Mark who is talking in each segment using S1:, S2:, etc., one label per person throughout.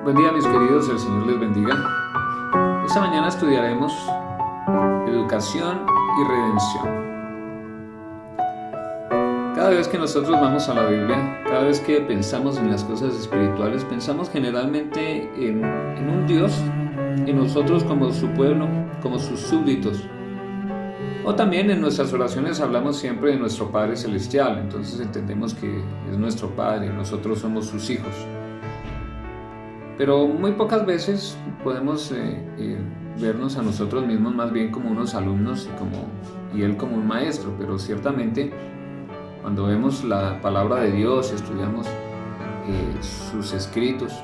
S1: Buen día, mis queridos, el Señor les bendiga. Esta mañana estudiaremos educación y redención. Cada vez que nosotros vamos a la Biblia, cada vez que pensamos en las cosas espirituales, pensamos generalmente en un Dios y nosotros como su pueblo, como sus súbditos. O también en nuestras oraciones hablamos siempre de nuestro Padre Celestial, entonces entendemos que es nuestro Padre, nosotros somos sus hijos. Pero muy pocas veces podemos vernos a nosotros mismos más bien como unos alumnos y Él como un maestro, pero ciertamente cuando vemos la palabra de Dios y estudiamos sus escritos,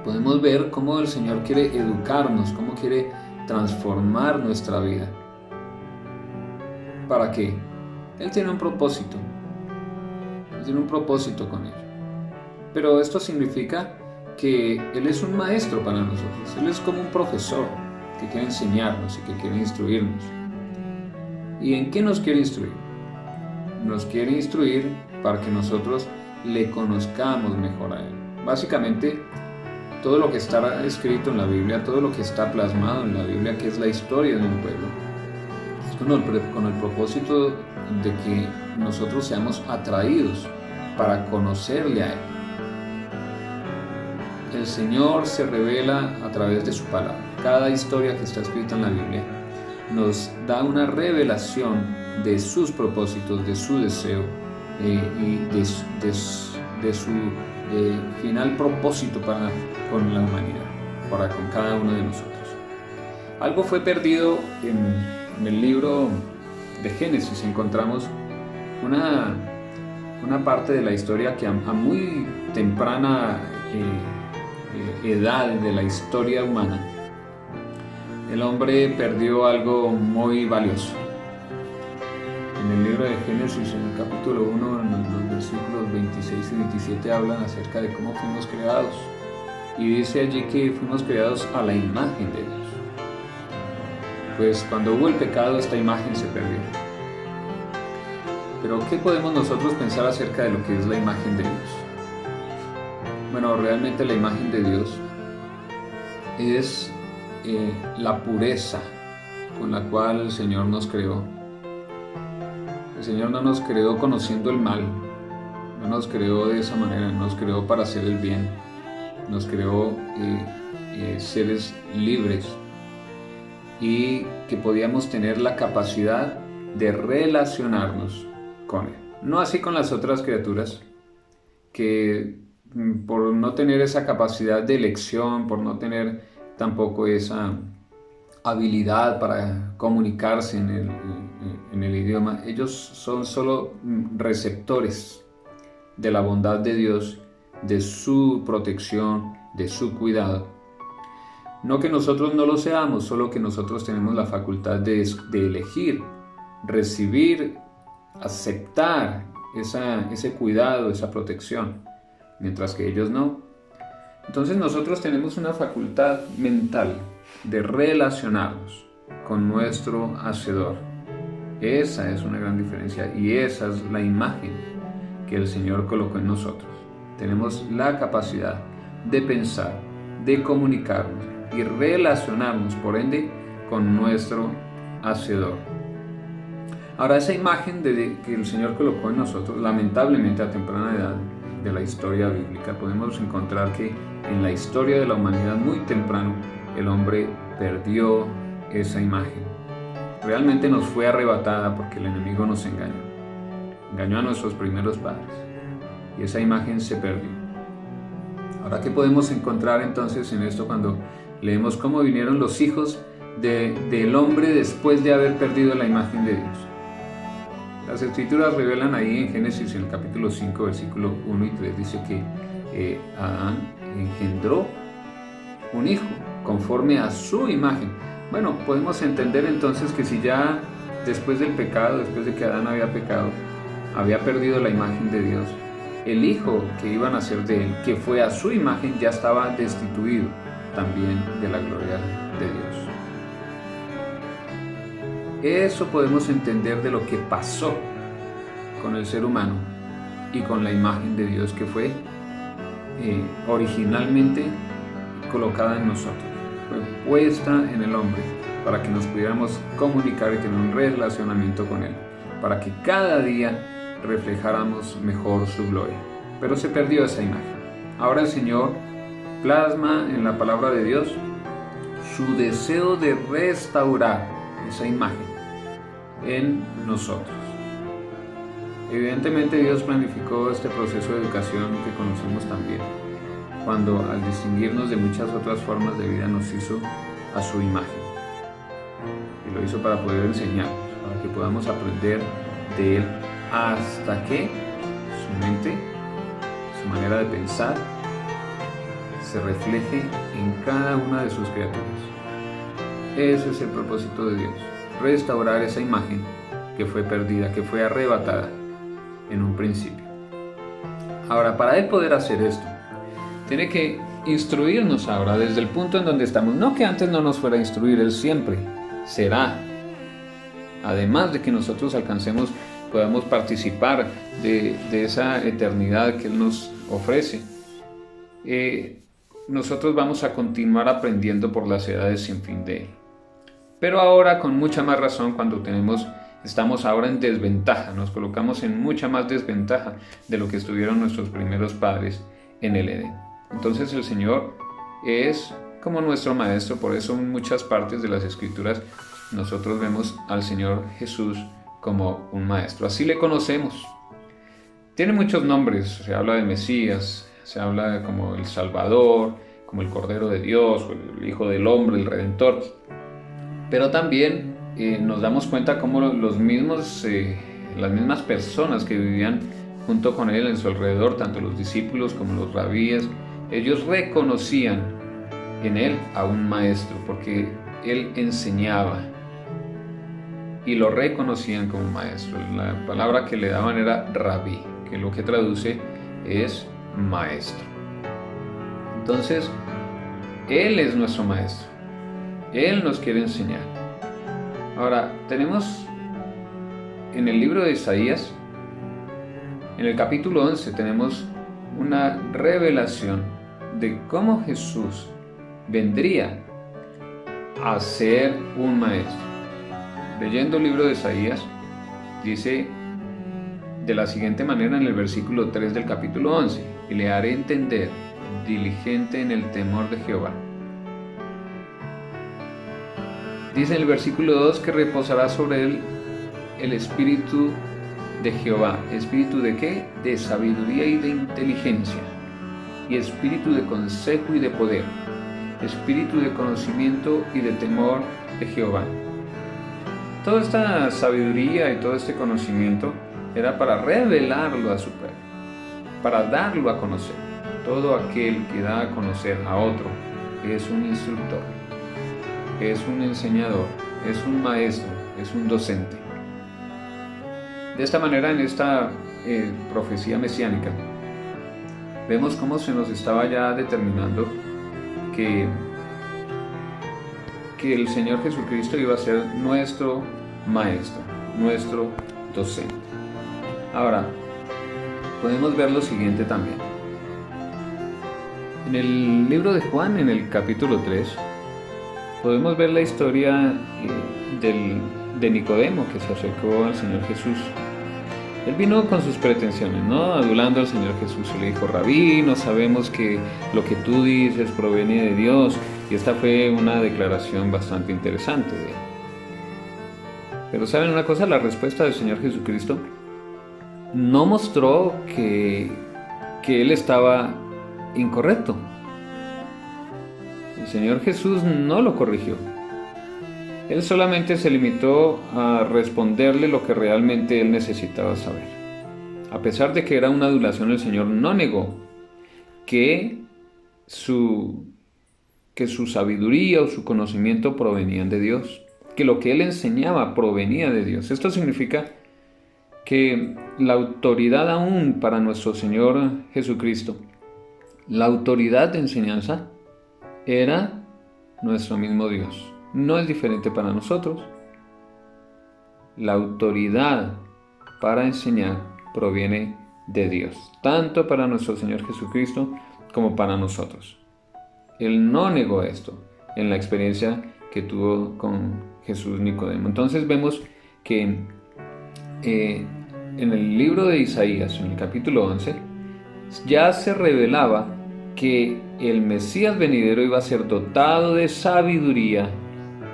S1: podemos ver cómo el Señor quiere educarnos, cómo quiere transformar nuestra vida. ¿Para qué? Él tiene un propósito. Él tiene un propósito con ello. Pero esto significa que Él es un maestro para nosotros. Él es como un profesor que quiere enseñarnos y que quiere instruirnos. ¿Y en qué nos quiere instruir? Nos quiere instruir para que nosotros le conozcamos mejor a Él. Básicamente, todo lo que está escrito en la Biblia, todo lo que está plasmado en la Biblia, que es la historia de un pueblo, es con el propósito de que nosotros seamos atraídos para conocerle a Él. El Señor se revela a través de su palabra. Cada historia que está escrita en la Biblia nos da una revelación de sus propósitos, de su deseo y de su final propósito con la humanidad, para con cada uno de nosotros. Algo fue perdido en el libro de Génesis. Encontramos una parte de la historia que a muy temprana edad de la historia humana, el hombre perdió algo muy valioso. En el libro de Génesis, en el capítulo 1, en los versículos 26 y 27 hablan acerca de cómo fuimos creados, y dice allí que fuimos creados a la imagen de Dios. Pues cuando hubo el pecado, esta imagen se perdió. Pero ¿qué podemos nosotros pensar acerca de lo que es la imagen de Dios? Bueno, realmente la imagen de Dios es la pureza con la cual el Señor nos creó. El Señor no nos creó conociendo el mal, no nos creó de esa manera, nos creó para hacer el bien, nos creó seres libres y que podíamos tener la capacidad de relacionarnos con Él. No así con las otras criaturas que por no tener esa capacidad de elección, por no tener tampoco esa habilidad para comunicarse en el idioma, ellos son solo receptores de la bondad de Dios, de su protección, de su cuidado. No que nosotros no lo seamos, solo que nosotros tenemos la facultad de elegir, recibir, aceptar ese cuidado, esa protección, mientras que ellos no. Entonces nosotros tenemos una facultad mental de relacionarnos con nuestro Hacedor. Esa es una gran diferencia y esa es la imagen que el Señor colocó en nosotros. Tenemos la capacidad de pensar, de comunicarnos y relacionarnos, por ende, con nuestro Hacedor. Ahora, esa imagen que el Señor colocó en nosotros, lamentablemente a temprana edad de la historia bíblica, podemos encontrar que en la historia de la humanidad muy temprano el hombre perdió esa imagen. Realmente nos fue arrebatada porque el enemigo nos engañó a nuestros primeros padres y esa imagen se perdió. Ahora, ¿qué podemos encontrar entonces en esto cuando leemos cómo vinieron los hijos del hombre después de haber perdido la imagen de Dios? Las escrituras revelan ahí en Génesis, en el capítulo 5, versículo 1 y 3, dice que Adán engendró un hijo conforme a su imagen. Bueno, podemos entender entonces que si ya después del pecado, después de que Adán había pecado, había perdido la imagen de Dios, el hijo que iba a nacer de él, que fue a su imagen, ya estaba destituido también de la gloria de Dios. Eso podemos entender de lo que pasó con el ser humano y con la imagen de Dios que fue originalmente colocada en nosotros, fue puesta en el hombre para que nos pudiéramos comunicar y tener un relacionamiento con Él, para que cada día reflejáramos mejor su gloria. Pero se perdió esa imagen. Ahora el Señor plasma en la palabra de Dios su deseo de restaurar esa imagen en nosotros. Evidentemente Dios planificó este proceso de educación que conocemos también, cuando al distinguirnos de muchas otras formas de vida nos hizo a su imagen. Y lo hizo para poder enseñarnos, para que podamos aprender de Él, hasta que su mente, su manera de pensar, se refleje en cada una de sus criaturas. Ese es el propósito de Dios, restaurar esa imagen que fue perdida, que fue arrebatada en un principio. Ahora, para Él poder hacer esto, tiene que instruirnos ahora desde el punto en donde estamos. No que antes no nos fuera a instruir, Él siempre será. Además de que nosotros alcancemos, podamos participar de esa eternidad que Él nos ofrece. Nosotros vamos a continuar aprendiendo por las edades sin fin de Él. Pero ahora con mucha más razón cuando estamos ahora en desventaja, nos colocamos en mucha más desventaja de lo que estuvieron nuestros primeros padres en el Edén. Entonces el Señor es como nuestro Maestro, por eso en muchas partes de las Escrituras nosotros vemos al Señor Jesús como un Maestro. Así le conocemos. Tiene muchos nombres, se habla de Mesías, se habla como el Salvador, como el Cordero de Dios, el Hijo del Hombre, el Redentor. Pero también nos damos cuenta cómo las mismas personas que vivían junto con Él en su alrededor, tanto los discípulos como los rabíes, ellos reconocían en Él a un maestro, porque Él enseñaba y lo reconocían como maestro. La palabra que le daban era rabí, que lo que traduce es maestro. Entonces, Él es nuestro maestro. Él nos quiere enseñar. Ahora, tenemos en el libro de Isaías, en el capítulo 11, tenemos una revelación de cómo Jesús vendría a ser un maestro. Leyendo el libro de Isaías, dice de la siguiente manera en el versículo 3 del capítulo 11: y le haré entender, diligente en el temor de Jehová. Dice en el versículo 2 que reposará sobre él el espíritu de Jehová. ¿Espíritu de qué? De sabiduría y de inteligencia, y espíritu de consejo y de poder, espíritu de conocimiento y de temor de Jehová. Toda esta sabiduría y todo este conocimiento era para revelarlo a su pueblo, para darlo a conocer. Todo aquel que da a conocer a otro es un instructor, es un enseñador, es un maestro, es un docente. De esta manera, en esta profecía mesiánica, vemos cómo se nos estaba ya determinando que el Señor Jesucristo iba a ser nuestro maestro, nuestro docente. Ahora, podemos ver lo siguiente también. En el libro de Juan, en el capítulo 3, podemos ver la historia de Nicodemo, que se acercó al Señor Jesús. Él vino con sus pretensiones, ¿no? Adulando al Señor Jesús. Y le dijo: Rabí, no sabemos que lo que tú dices proviene de Dios. Y esta fue una declaración bastante interesante de él. Pero ¿saben una cosa? La respuesta del Señor Jesucristo no mostró que él estaba incorrecto. El Señor Jesús no lo corrigió. Él solamente se limitó a responderle lo que realmente él necesitaba saber. A pesar de que era una adulación, el Señor no negó que su sabiduría o su conocimiento provenían de Dios, que lo que él enseñaba provenía de Dios. Esto significa que la autoridad aún para nuestro Señor Jesucristo, la autoridad de enseñanza, era nuestro mismo Dios. No es diferente para nosotros. La autoridad para enseñar proviene de Dios, tanto para nuestro Señor Jesucristo como para nosotros. Él no negó esto en la experiencia que tuvo con Jesús Nicodemo. Entonces vemos que en el libro de Isaías, en el capítulo 11, ya se revelaba que el Mesías venidero iba a ser dotado de sabiduría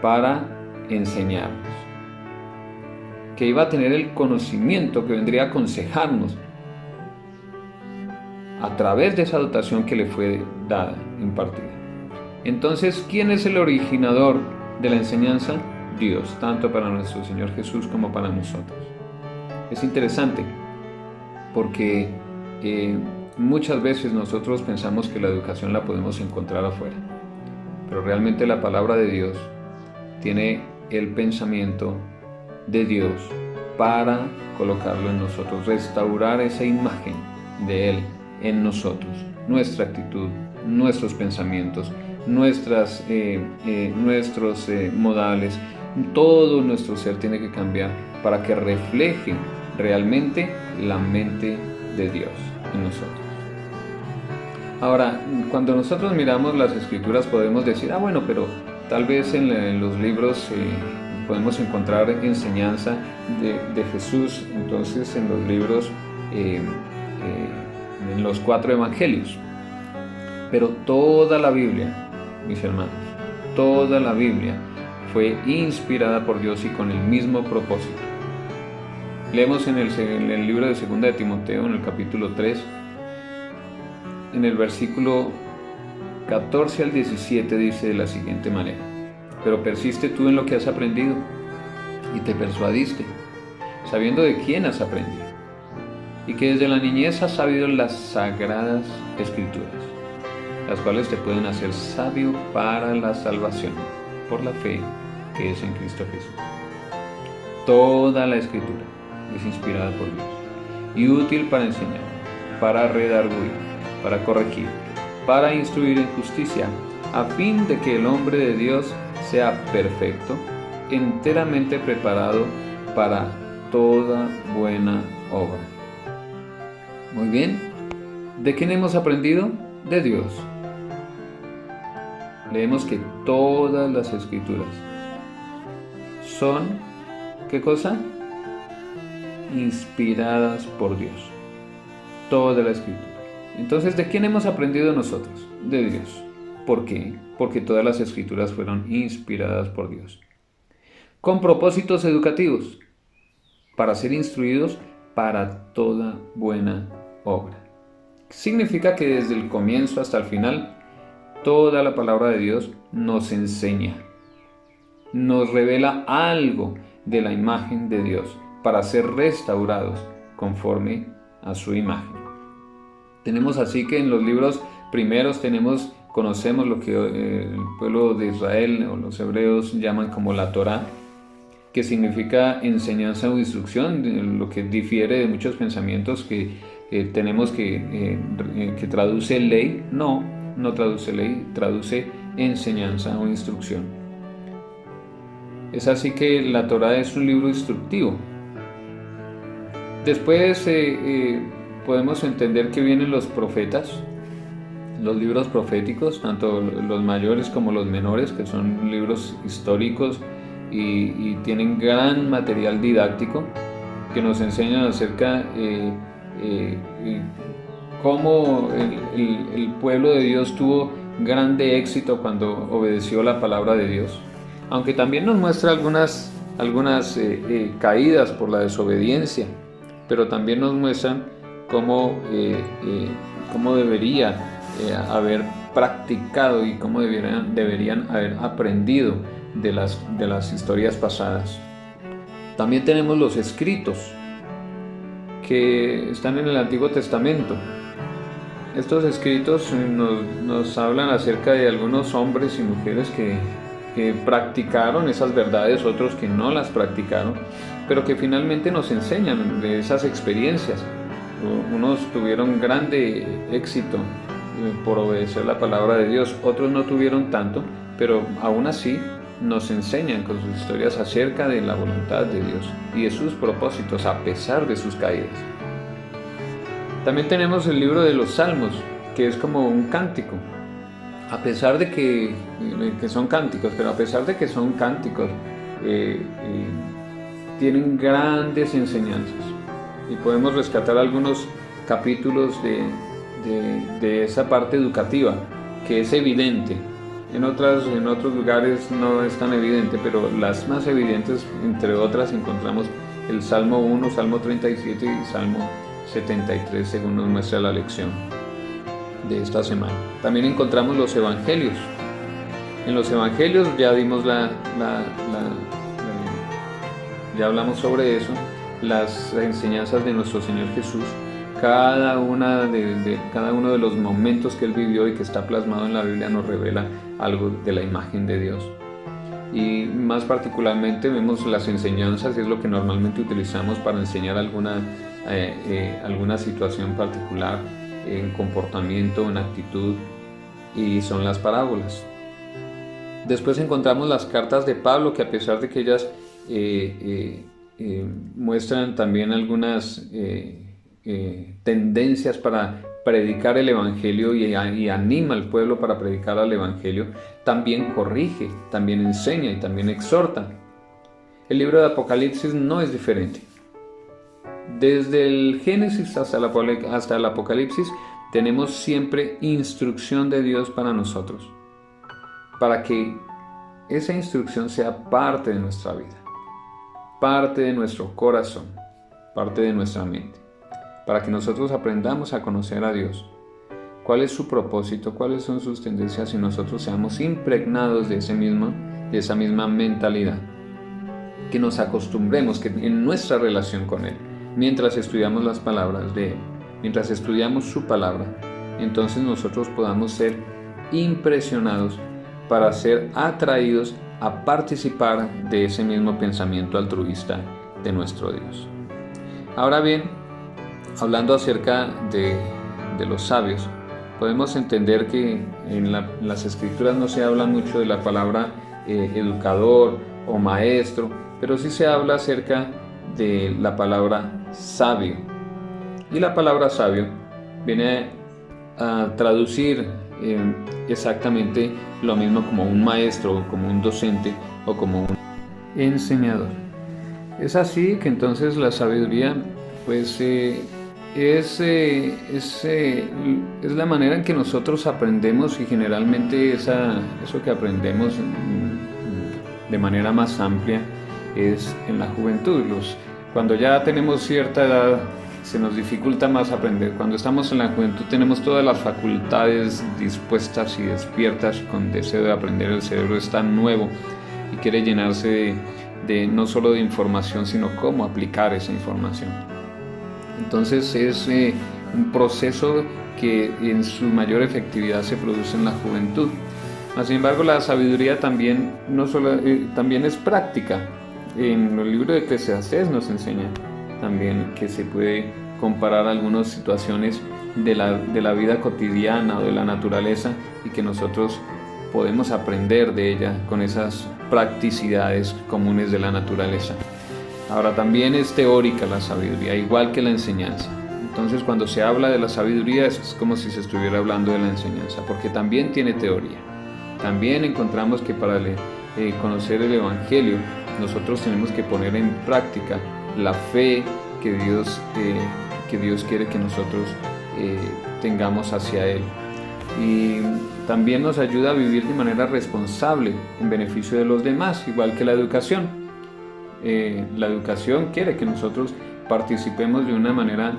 S1: para enseñarnos, que iba a tener el conocimiento que vendría a aconsejarnos a través de esa dotación que le fue dada, impartida. Entonces, ¿quién es el originador de la enseñanza? Dios, tanto para nuestro Señor Jesús como para nosotros. Es interesante porque muchas veces nosotros pensamos que la educación la podemos encontrar afuera, pero realmente la palabra de Dios tiene el pensamiento de Dios para colocarlo en nosotros, restaurar esa imagen de Él en nosotros, nuestra actitud, nuestros pensamientos, nuestros modales, todo nuestro ser tiene que cambiar para que refleje realmente la mente de Dios en nosotros. Ahora, cuando nosotros miramos las Escrituras podemos decir, bueno, pero tal vez en los libros podemos encontrar enseñanza de Jesús, entonces en los libros, en los 4 evangelios. Pero toda la Biblia, mis hermanos, toda la Biblia fue inspirada por Dios y con el mismo propósito. Leemos en el libro de 2 de Timoteo, en el capítulo 3, en el versículo 14 al 17 dice de la siguiente manera: pero persiste tú en lo que has aprendido y te persuadiste, sabiendo de quién has aprendido, y que desde la niñez has sabido las sagradas Escrituras, las cuales te pueden hacer sabio para la salvación por la fe que es en Cristo Jesús. Toda la Escritura es inspirada por Dios y útil para enseñar, para redarguir, para corregir, para instruir en justicia, a fin de que el hombre de Dios sea perfecto, enteramente preparado para toda buena obra. Muy bien, ¿de quién hemos aprendido? De Dios. Leemos que todas las Escrituras son, ¿qué cosa? Inspiradas por Dios. Toda la Escritura. Entonces, ¿de quién hemos aprendido nosotros? De Dios. ¿Por qué? Porque todas las Escrituras fueron inspiradas por Dios. Con propósitos educativos, para ser instruidos para toda buena obra. Significa que desde el comienzo hasta el final, toda la palabra de Dios nos enseña, nos revela algo de la imagen de Dios para ser restaurados conforme a su imagen. Tenemos así que en los libros primeros conocemos lo que el pueblo de Israel o los hebreos llaman como la Torá, que significa enseñanza o instrucción, lo que difiere de muchos pensamientos que tenemos que traduce ley. No traduce ley, traduce enseñanza o instrucción. Es así que la Torá es un libro instructivo. Después podemos entender que vienen los profetas, los libros proféticos, tanto los mayores como los menores, que son libros históricos y tienen gran material didáctico que nos enseñan acerca cómo el pueblo de Dios tuvo grande éxito cuando obedeció la palabra de Dios, aunque también nos muestra algunas caídas por la desobediencia, pero también nos muestran cómo debería haber practicado y cómo deberían haber aprendido de las historias pasadas. También tenemos los escritos que están en el Antiguo Testamento. Estos escritos nos hablan acerca de algunos hombres y mujeres que practicaron esas verdades, otros que no las practicaron, pero que finalmente nos enseñan de esas experiencias. Unos tuvieron grande éxito por obedecer la palabra de Dios, otros no tuvieron tanto, pero aún así nos enseñan con sus historias acerca de la voluntad de Dios y de sus propósitos a pesar de sus caídas. También tenemos el libro de los Salmos, que es como un cántico. a pesar de que son cánticos, pero a pesar de que son cánticos, tienen grandes enseñanzas. Y podemos rescatar algunos capítulos de esa parte educativa, que es evidente. En otros lugares no es tan evidente, pero las más evidentes, entre otras, encontramos el Salmo 1, Salmo 37 y Salmo 73, según nos muestra la lección de esta semana. También encontramos los evangelios. En los evangelios ya dimos ya hablamos sobre eso, las enseñanzas de nuestro Señor Jesús. Cada uno de los momentos que Él vivió y que está plasmado en la Biblia nos revela algo de la imagen de Dios. Y más particularmente vemos las enseñanzas, es lo que normalmente utilizamos para enseñar alguna situación particular, en comportamiento, en actitud, y son las parábolas. Después encontramos las cartas de Pablo, que a pesar de que ellas muestran también algunas tendencias para predicar el Evangelio y anima al pueblo para predicar el Evangelio, también corrige, también enseña y también exhorta. El libro de Apocalipsis no es diferente. Desde el Génesis hasta el Apocalipsis tenemos siempre instrucción de Dios para nosotros, para que esa instrucción sea parte de nuestra vida, parte de nuestro corazón, parte de nuestra mente, para que nosotros aprendamos a conocer a Dios, cuál es su propósito, cuáles son sus tendencias, y nosotros seamos impregnados de esa misma mentalidad, que nos acostumbremos que en nuestra relación con Él, mientras estudiamos las palabras de Él, mientras estudiamos su palabra, entonces nosotros podamos ser impresionados para ser atraídos a participar de ese mismo pensamiento altruista de nuestro Dios. Ahora bien, hablando acerca de los sabios, podemos entender que en las Escrituras no se habla mucho de la palabra educador o maestro, pero sí se habla acerca de la palabra sabio. Y la palabra sabio viene a traducir exactamente lo mismo como un maestro, como un docente o como un enseñador. Es así que entonces la sabiduría pues es la manera en que nosotros aprendemos, y generalmente eso que aprendemos de manera más amplia es en la juventud. Cuando ya tenemos cierta edad se nos dificulta más aprender. Cuando estamos en la juventud tenemos todas las facultades dispuestas y despiertas con deseo de aprender. El cerebro está nuevo y quiere llenarse de no solo de información, sino cómo aplicar esa información. Entonces es un proceso que en su mayor efectividad se produce en la juventud. Sin embargo, la sabiduría también es práctica. En el libro de Eclesiastés nos enseña también que se puede comparar algunas situaciones de la vida cotidiana o de la naturaleza, y que nosotros podemos aprender de ella con esas practicidades comunes de la naturaleza. Ahora, también es teórica la sabiduría, igual que la enseñanza. Entonces, cuando se habla de la sabiduría es como si se estuviera hablando de la enseñanza, porque también tiene teoría. También encontramos que para conocer el Evangelio nosotros tenemos que poner en práctica la fe que Dios quiere que nosotros tengamos hacia Él. Y también nos ayuda a vivir de manera responsable en beneficio de los demás, igual que la educación. La educación quiere que nosotros participemos de una manera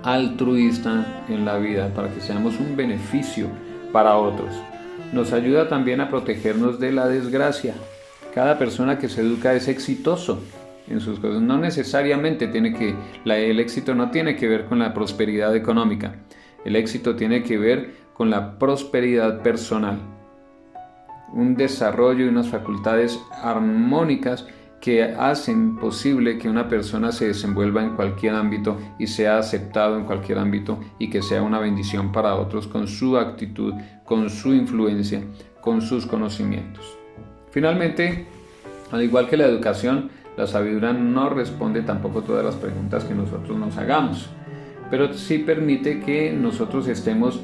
S1: altruista en la vida, para que seamos un beneficio para otros. Nos ayuda también a protegernos de la desgracia. Cada persona que se educa es exitoso en sus cosas. No necesariamente el éxito no tiene que ver con la prosperidad económica. El éxito tiene que ver con la prosperidad personal. Un desarrollo y unas facultades armónicas que hacen posible que una persona se desenvuelva en cualquier ámbito y sea aceptado en cualquier ámbito, y que sea una bendición para otros con su actitud, con su influencia, con sus conocimientos. Finalmente, al igual que la educación, la sabiduría no responde tampoco todas las preguntas que nosotros nos hagamos, pero sí permite que nosotros estemos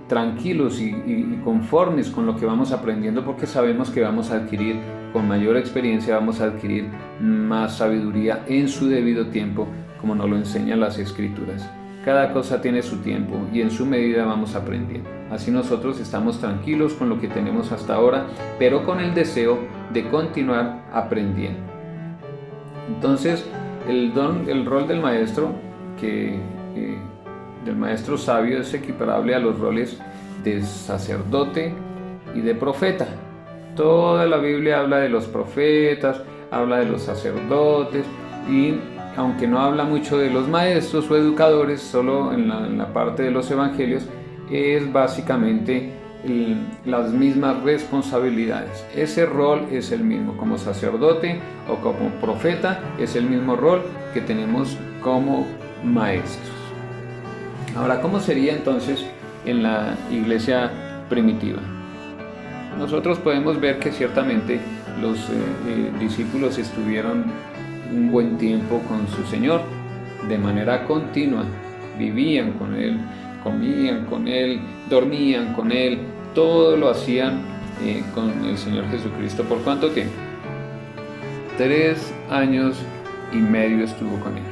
S1: tranquilos y conformes con lo que vamos aprendiendo, porque sabemos que vamos a adquirir con mayor experiencia, vamos a adquirir más sabiduría en su debido tiempo, como nos lo enseñan las Escrituras. Cada cosa tiene su tiempo y en su medida vamos aprendiendo. Así nosotros estamos tranquilos con lo que tenemos hasta ahora, pero con el deseo de continuar aprendiendo. Entonces, el rol del maestro, del maestro sabio, es equiparable a los roles de sacerdote y de profeta. Toda la Biblia habla de los profetas, habla de los sacerdotes, y aunque no habla mucho de los maestros o educadores, solo en la parte de los evangelios, es básicamente las mismas responsabilidades. Ese rol es el mismo como sacerdote o como profeta, es el mismo rol que tenemos como maestros. Ahora, ¿cómo sería entonces en la iglesia primitiva? Nosotros podemos ver que ciertamente los discípulos estuvieron un buen tiempo con su Señor, de manera continua, vivían con Él, comían con Él, dormían con Él, todo lo hacían con el Señor Jesucristo. ¿Por cuánto tiempo? 3 años y medio estuvo con ellos.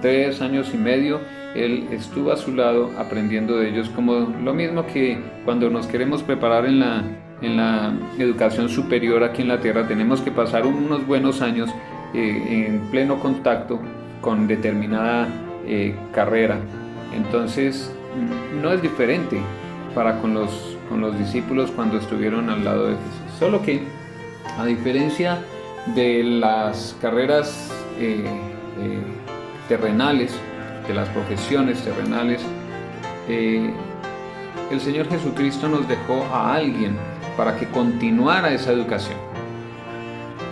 S1: 3 años y medio Él estuvo a su lado aprendiendo de ellos, como lo mismo que cuando nos queremos preparar en la educación superior aquí en la tierra, tenemos que pasar unos buenos años en pleno contacto con determinada carrera. Entonces no es diferente con los discípulos cuando estuvieron al lado de Jesús, solo que a diferencia de las carreras terrenales, de las profesiones terrenales, el Señor Jesucristo nos dejó a alguien para que continuara esa educación.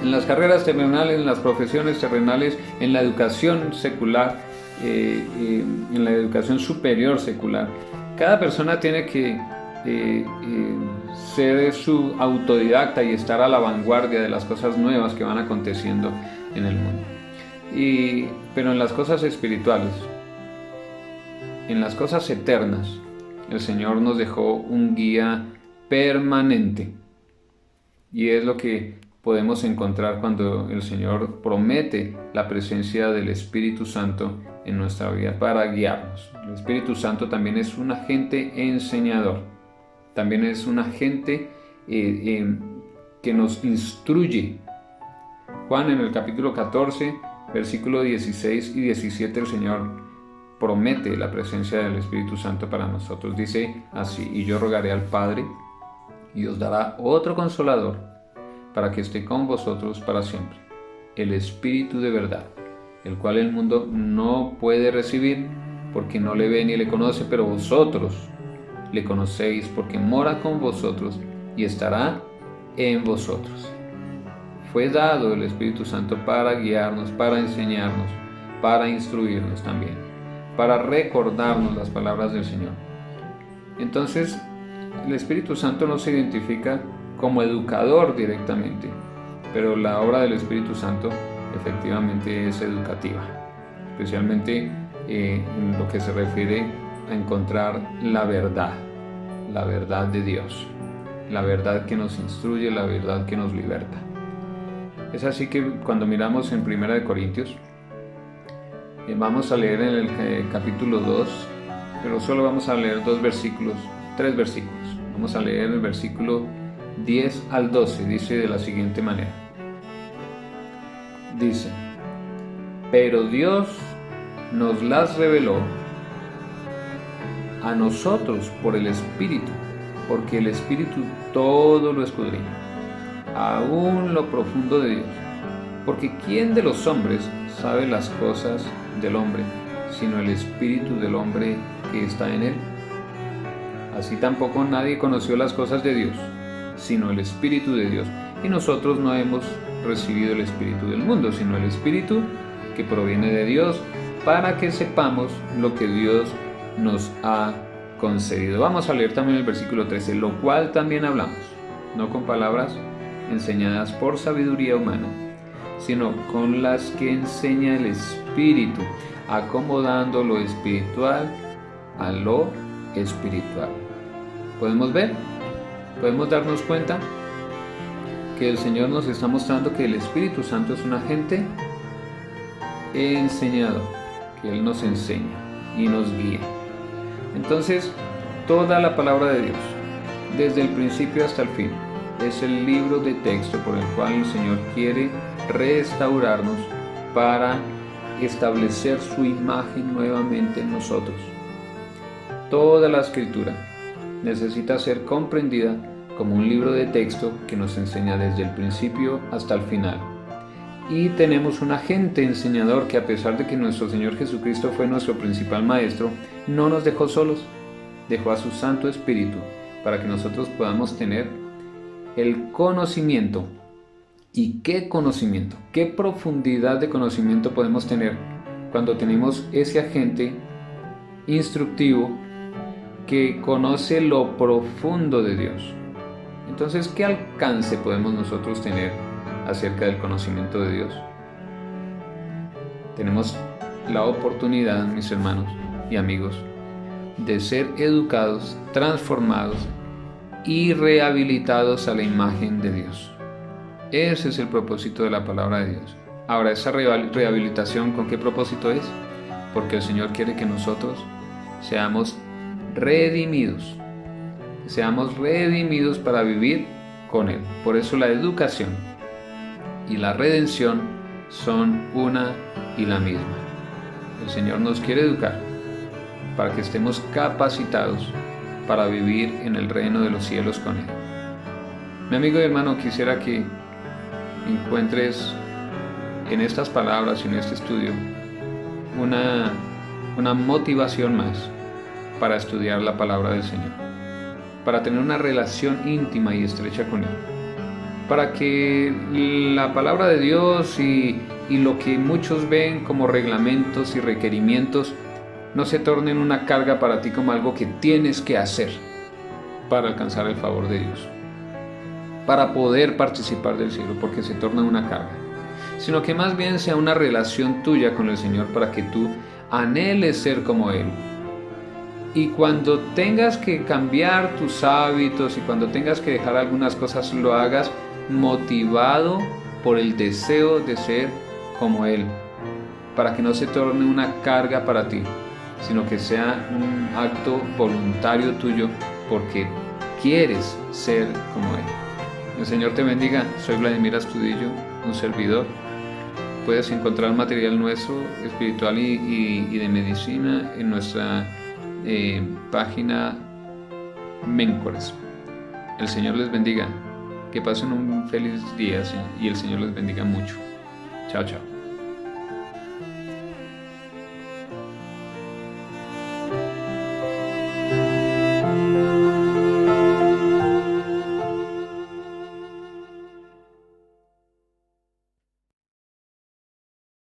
S1: En las carreras terrenales, en las profesiones terrenales, en la educación secular, en la educación superior secular, cada persona tiene que ser su autodidacta y estar a la vanguardia de las cosas nuevas que van aconteciendo en el mundo. Pero en las cosas espirituales, en las cosas eternas, el Señor nos dejó un guía permanente. Y es lo que podemos encontrar cuando el Señor promete la presencia del Espíritu Santo en nuestra vida para guiarnos. El Espíritu Santo también es un agente enseñador, también es un agente que nos instruye. Juan, en el capítulo 14, versículo 16 y 17, el Señor promete la presencia del Espíritu Santo para nosotros. Dice así: y yo rogaré al Padre y os dará otro consolador para que esté con vosotros para siempre, el Espíritu de verdad, el cual el mundo no puede recibir porque no le ve ni le conoce, pero vosotros le conocéis porque mora con vosotros y estará en vosotros. Fue dado el Espíritu Santo para guiarnos, para enseñarnos, para instruirnos también, para recordarnos las palabras del Señor. Entonces, el Espíritu Santo no se identifica como educador directamente, pero la obra del Espíritu Santo efectivamente es educativa, especialmente en lo que se refiere a encontrar la verdad de Dios, la verdad que nos instruye, la verdad que nos liberta. Es así que cuando miramos en 1 Corintios, vamos a leer en el capítulo 2, pero solo vamos a leer 3 versículos. Vamos a leer el versículo 10 al 12, dice de la siguiente manera. Dice: pero Dios nos las reveló a nosotros por el Espíritu, porque el Espíritu todo lo escudriña, aún lo profundo de Dios. Porque ¿quién de los hombres sabe las cosas del hombre, sino el Espíritu del hombre que está en él? Así tampoco nadie conoció las cosas de Dios, sino el Espíritu de Dios. Y nosotros no hemos recibido el Espíritu del mundo, sino el Espíritu que proviene de Dios, para que sepamos lo que Dios nos ha concedido. Vamos a leer también el versículo 13, lo cual también hablamos, no con palabras enseñadas por sabiduría humana, sino con las que enseña el Espíritu, acomodando lo espiritual a lo espiritual. ¿Podemos ver? ¿Podemos darnos cuenta que el Señor nos está mostrando que el Espíritu Santo es un agente enseñador, que Él nos enseña y nos guía? Entonces, toda la palabra de Dios, desde el principio hasta el fin, es el libro de texto por el cual el Señor quiere restaurarnos para establecer su imagen nuevamente en nosotros. Toda la Escritura necesita ser comprendida como un libro de texto que nos enseña desde el principio hasta el final. Y tenemos un agente enseñador que, a pesar de que nuestro Señor Jesucristo fue nuestro principal maestro, no nos dejó solos, dejó a su Santo Espíritu para que nosotros podamos tener el conocimiento. ¿Y qué conocimiento? ¿Qué profundidad de conocimiento podemos tener cuando tenemos ese agente instructivo que conoce lo profundo de Dios? Entonces, ¿qué alcance podemos nosotros tener acerca del conocimiento de Dios? Tenemos la oportunidad, mis hermanos y amigos, de ser educados, transformados y rehabilitados a la imagen de Dios. Ese es el propósito de la palabra de Dios. Ahora, esa rehabilitación, ¿con qué propósito es? Porque el Señor quiere que nosotros seamos redimidos para vivir con Él. Por eso la educación y la redención son una y la misma. El Señor nos quiere educar para que estemos capacitados para vivir en el reino de los cielos con Él. Mi amigo y hermano, quisiera que encuentres en estas palabras y en este estudio una motivación más para estudiar la palabra del Señor, para tener una relación íntima y estrecha con Él, para que la palabra de Dios y lo que muchos ven como reglamentos y requerimientos no se tornen una carga para ti, como algo que tienes que hacer para alcanzar el favor de Dios, para poder participar del cielo, porque se torna una carga, sino que más bien sea una relación tuya con el Señor para que tú anheles ser como Él. Y cuando tengas que cambiar tus hábitos y cuando tengas que dejar algunas cosas, lo hagas motivado por el deseo de ser como Él, para que no se torne una carga para ti, sino que sea un acto voluntario tuyo porque quieres ser como Él. El Señor te bendiga. Soy Vladimir Astudillo, un servidor. Puedes encontrar material nuestro espiritual y de medicina en nuestra página Méncores. El Señor les bendiga. Que pasen un feliz día y el Señor les bendiga mucho. Chao, chao.